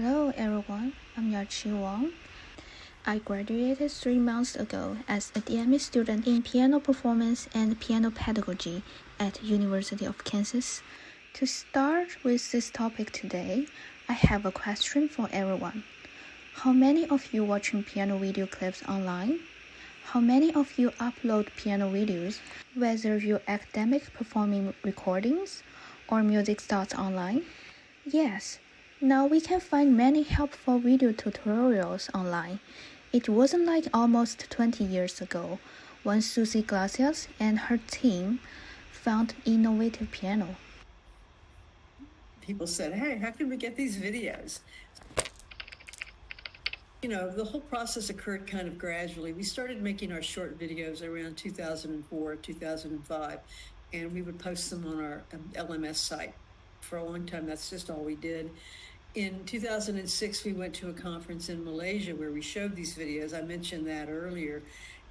Hello everyone, I'm Yachi Wang. I graduated 3 months ago as a DME student in piano performance and piano pedagogy at University of Kansas. To start with this topic today, I have a question for everyone. How many of you watching piano video clips online? How many of you upload piano videos, whether you're academic performing recordings or music starts online? Yes. Now we can find many helpful video tutorials online. It wasn't like almost 20 years ago when Susie Glacias and her team found innovative piano. People said, hey, how can we get these videos? The whole process occurred kind of gradually. We started making our short videos around 2004, 2005, and we would post them on our LMS site. For a long time, that's just all we did. In 2006, we went to a conference in Malaysia where we showed these videos. I mentioned that earlier.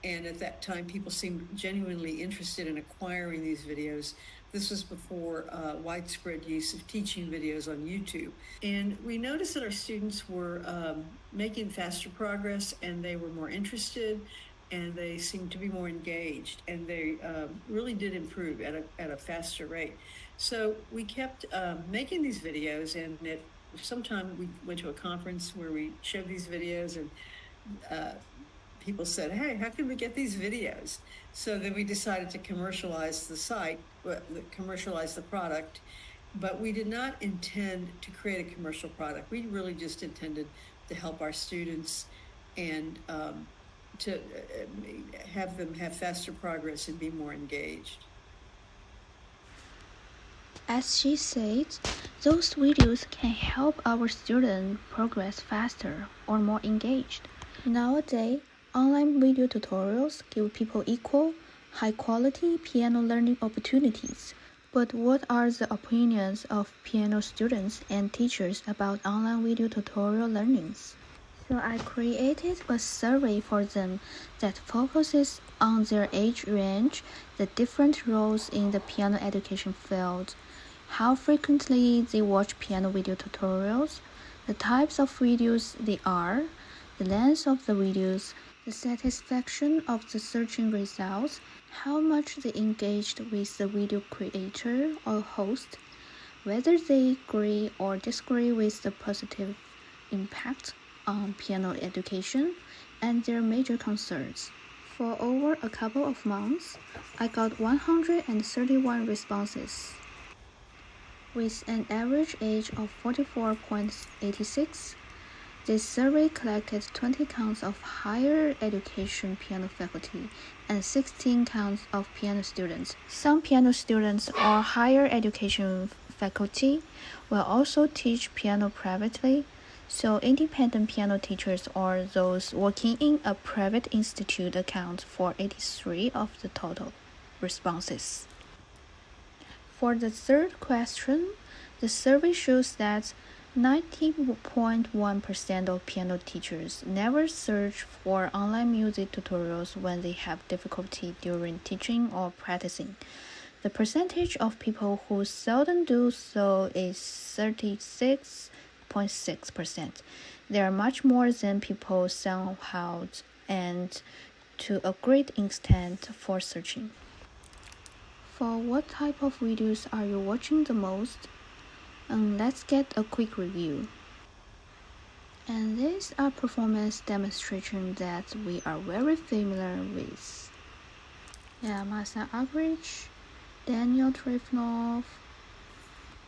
And at that time, people seemed genuinely interested in acquiring these videos. This was before widespread use of teaching videos on YouTube. And we noticed that our students were making faster progress, and they were more interested, and they seemed to be more engaged, and they really did improve at a faster rate. So we kept making these videos, and sometime we went to a conference where we showed these videos, and people said, hey, how can we get these videos? So then we decided to commercialize the site, commercialize the product, but we did not intend to create a commercial product. We really just intended to help our students and to have them have faster progress and be more engaged. As she said, those videos can help our students progress faster or more engaged. Nowadays, online video tutorials give people equal, high-quality piano learning opportunities. But what are the opinions of piano students and teachers about online video tutorial learnings? So I created a survey for them that focuses on their age range, the different roles in the piano education field, how frequently they watch piano video tutorials, the types of videos they are, the length of the videos, the satisfaction of the searching results, how much they engaged with the video creator or host, whether they agree or disagree with the positive impact on piano education, and their major concerns. For over a couple of months, I got 131 responses. With an average age of 44.86, this survey collected 20 counts of higher education piano faculty and 16 counts of piano students. Some piano students or higher education faculty will also teach piano privately, so independent piano teachers or those working in a private institute account for 83 of the total responses. For the third question, the survey shows that 90.1% of piano teachers never search for online music tutorials when they have difficulty during teaching or practicing. The percentage of people who seldom do so is 36.6%. There are much more than people somehow and to a great extent for searching. For what type of videos are you watching the most? Let's get a quick review. And these are performance demonstrations that we are very familiar with. Marcel Agrich, Daniel Trifonov,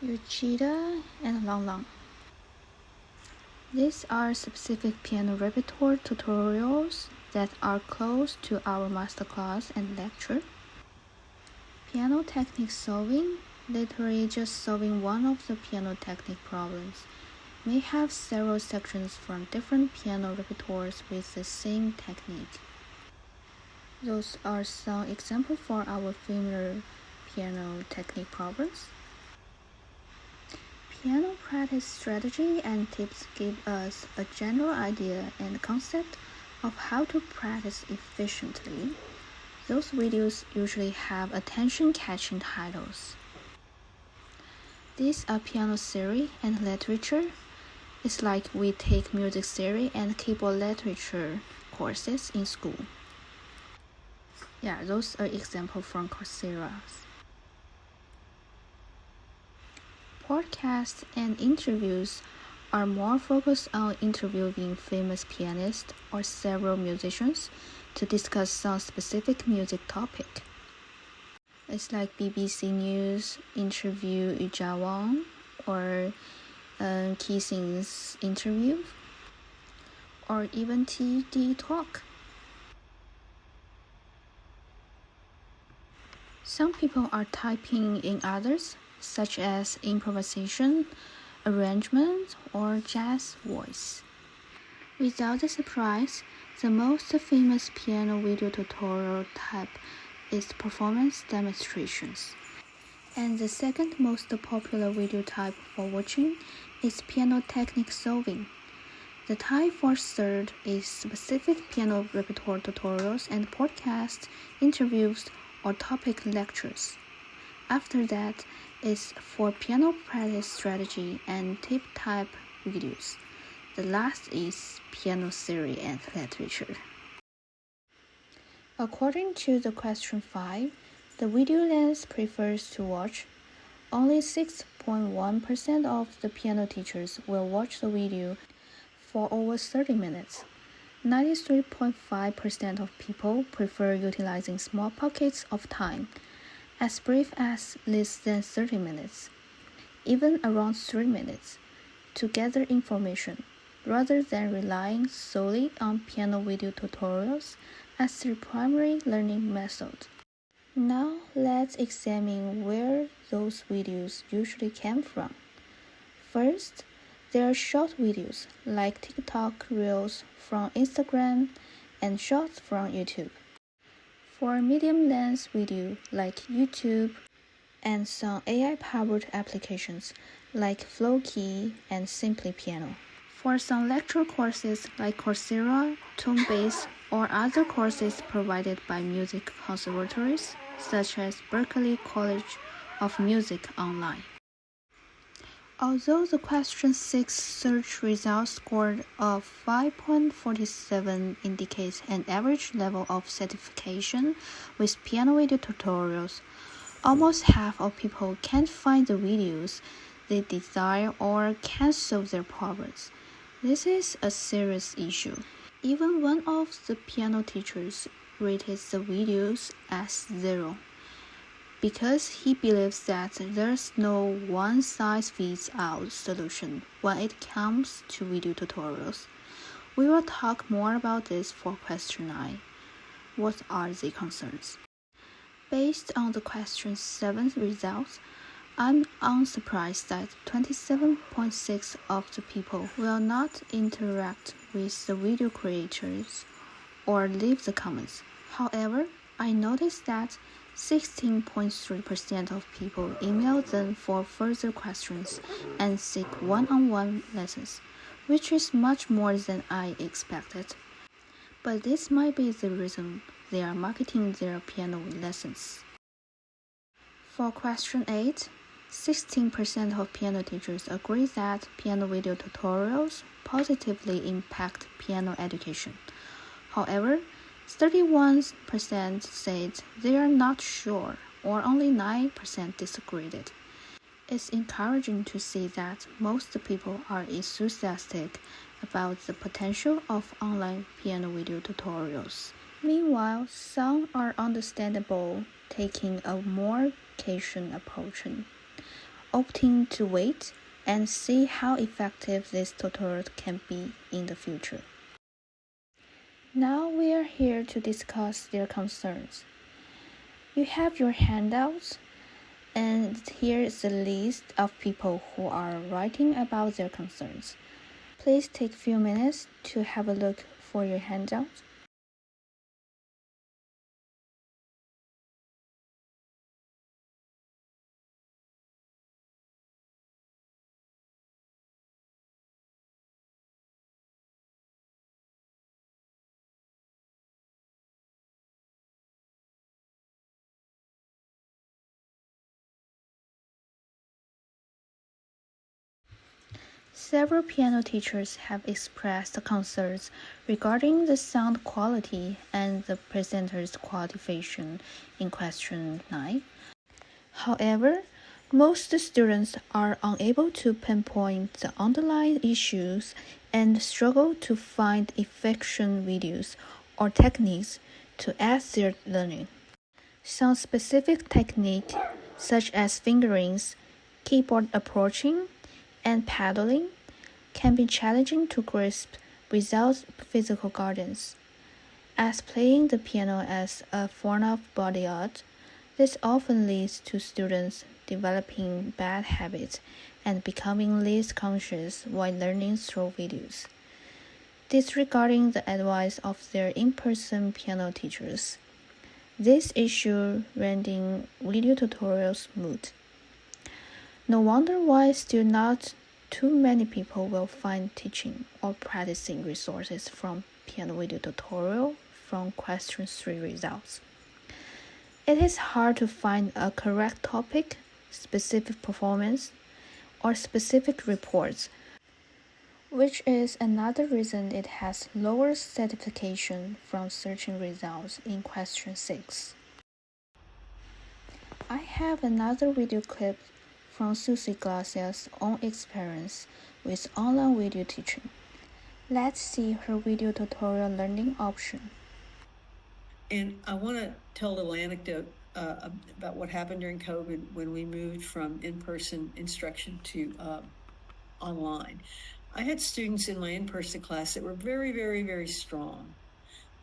Uchida, and Lang Lang. These are specific piano repertoire tutorials that are close to our masterclass and lecture. Piano technique solving, literally just solving one of the piano technique problems, may have several sections from different piano repertoires with the same technique. Those are some examples for our familiar piano technique problems. Piano practice strategy and tips give us a general idea and concept of how to practice efficiently. Those videos usually have attention-catching titles. These are piano theory and literature. It's like we take music theory and keyboard literature courses in school. Yeah, those are examples from Coursera. Podcasts and interviews are more focused on interviewing famous pianists or several musicians to discuss some specific music topic. It's like BBC News interview Yu Jiawang or Kissing's interview, or even TED Talk. Some people are typing in others, such as improvisation, arrangement, or jazz voice. Without a surprise, the most famous piano video tutorial type is performance demonstrations. And the second most popular video type for watching is piano technique solving. The type for third is specific piano repertoire tutorials and podcasts, interviews, or topic lectures. After that is for piano practice strategy and tip type videos. The last is piano theory and literature. According to the question 5, the video length prefers to watch. Only 6.1% of the piano teachers will watch the video for over 30 minutes. 93.5% of people prefer utilizing small pockets of time, as brief as less than 30 minutes, even around 3 minutes, to gather information, rather than relying solely on piano video tutorials as their primary learning method. Now let's examine where those videos usually came from. First, there are short videos like TikTok Reels from Instagram and Shorts from YouTube. For medium-length video like YouTube and some AI-powered applications like Flowkey and Simply Piano. For some lecture courses like Coursera, Tonebase, or other courses provided by music conservatories such as Berklee College of Music Online. Although the question 6 search results score of 5.47 indicates an average level of satisfaction with piano video tutorials, almost half of people can't find the videos they desire or can't solve their problems. This is a serious issue. Even one of the piano teachers rated the videos as 0. Because he believes that there's no one-size-fits-all solution when it comes to video tutorials. We will talk more about this for question 9. What are the concerns? Based on the question 7 results, I'm unsurprised that 27.6% of the people will not interact with the video creators or leave the comments. However, I noticed that 16.3% of people email them for further questions and seek one-on-one lessons, which is much more than I expected. But this might be the reason they are marketing their piano lessons. For question 8, 16% of piano teachers agree that piano video tutorials positively impact piano education. However, 31% said they are not sure, or only 9% disagreed. It's encouraging to see that most people are enthusiastic about the potential of online piano video tutorials. Meanwhile, some are understandable, taking a more patient approach, opting to wait and see how effective this tutorial can be in the future. Now we are here to discuss their concerns. You have your handouts, and here is a list of people who are writing about their concerns. Please take a few minutes to have a look for your handouts. Several piano teachers have expressed concerns regarding the sound quality and the presenter's qualification in question 9. However, most students are unable to pinpoint the underlying issues and struggle to find effective videos or techniques to aid their learning. Some specific techniques, such as fingerings, keyboard approaching, and paddling, can be challenging to grasp without physical guidance. As playing the piano as a form of body art, this often leads to students developing bad habits and becoming less conscious while learning through videos, disregarding the advice of their in-person piano teachers. This issue rendering video tutorials moot. No wonder why still not too many people will find teaching or practicing resources from piano video tutorial from question 3 results. It is hard to find a correct topic, specific performance, or specific reports, which is another reason it has lower certification from searching results in question 6. I have another video clip from Susie Glacia's own experience with online video teaching. Let's see her video tutorial learning option. And I want to tell a little anecdote about what happened during COVID when we moved from in-person instruction to online. I had students in my in-person class that were very, very, very strong.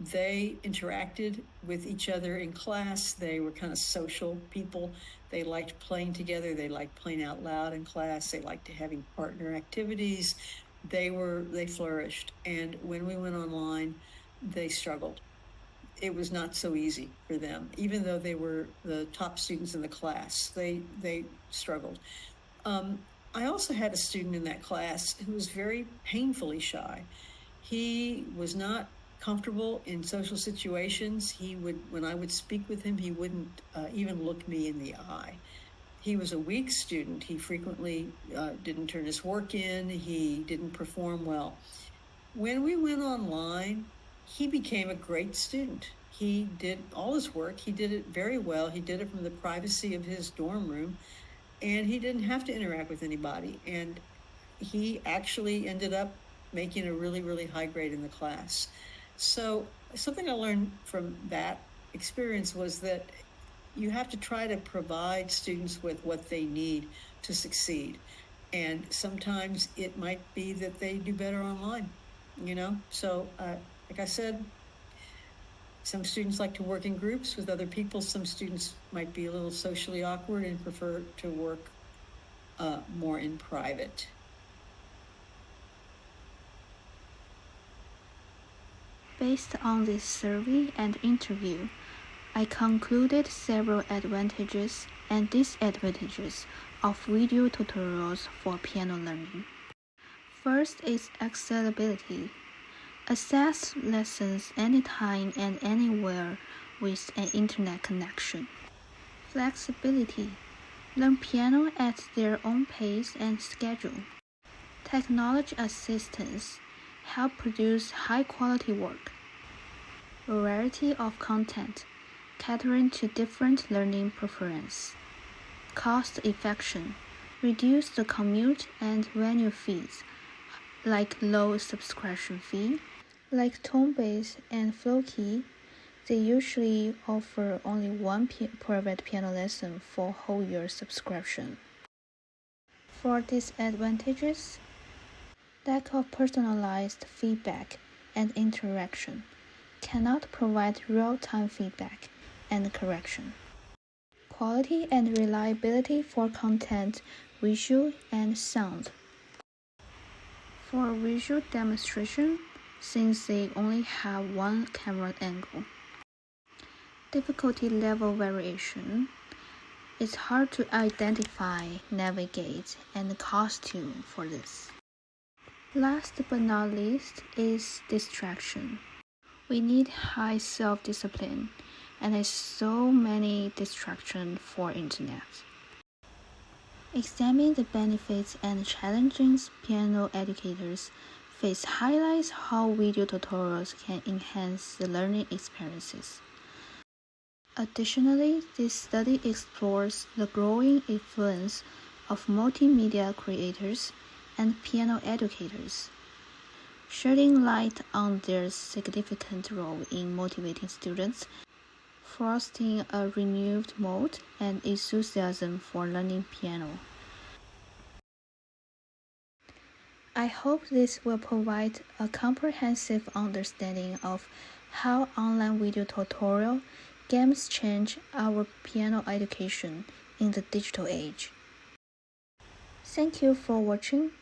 They interacted with each other in class. They were kind of social people. They liked playing together. They liked playing out loud in class. They liked having partner activities. They flourished. And when we went online, they struggled. It was not so easy for them, even though they were the top students in the class. They struggled. I also had a student in that class who was very painfully shy. He was not comfortable in social situations. When I would speak with him, he wouldn't even look me in the eye. He was a weak student. He frequently didn't turn his work in. He didn't perform well. When we went online, he became a great student. He did all his work. He did it very well. He did it from the privacy of his dorm room, and he didn't have to interact with anybody. And he actually ended up making a really, really high grade in the class. So something I learned from that experience was that you have to try to provide students with what they need to succeed. And sometimes it might be that they do better online, So like I said, some students like to work in groups with other people. Some students might be a little socially awkward and prefer to work more in private. Based on this survey and interview, I concluded several advantages and disadvantages of video tutorials for piano learning. First is accessibility. Access lessons anytime and anywhere with an internet connection. Flexibility. Learn piano at their own pace and schedule. Technology assistance. Help produce high-quality work. Variety of content, catering to different learning preferences. Cost effectiveness, reduce the commute and venue fees, like low subscription fee. Like Tonebase and Floki, they usually offer only one private piano lesson for whole year subscription. For disadvantages, lack of personalized feedback and interaction, cannot provide real-time feedback and correction. Quality and reliability for content, visual and sound. For visual demonstration, since they only have one camera angle. Difficulty level variation. It's hard to identify, navigate, and costume for this. Last but not least is distraction. We need high self-discipline, and there's so many distractions for internet. Examine the benefits and challenges piano educators face highlights how video tutorials can enhance the learning experiences. Additionally, this study explores the growing influence of multimedia creators and piano educators, shedding light on their significant role in motivating students, fostering a renewed mood and enthusiasm for learning piano. I hope this will provide a comprehensive understanding of how online video tutorial games change our piano education in the digital age. Thank you for watching.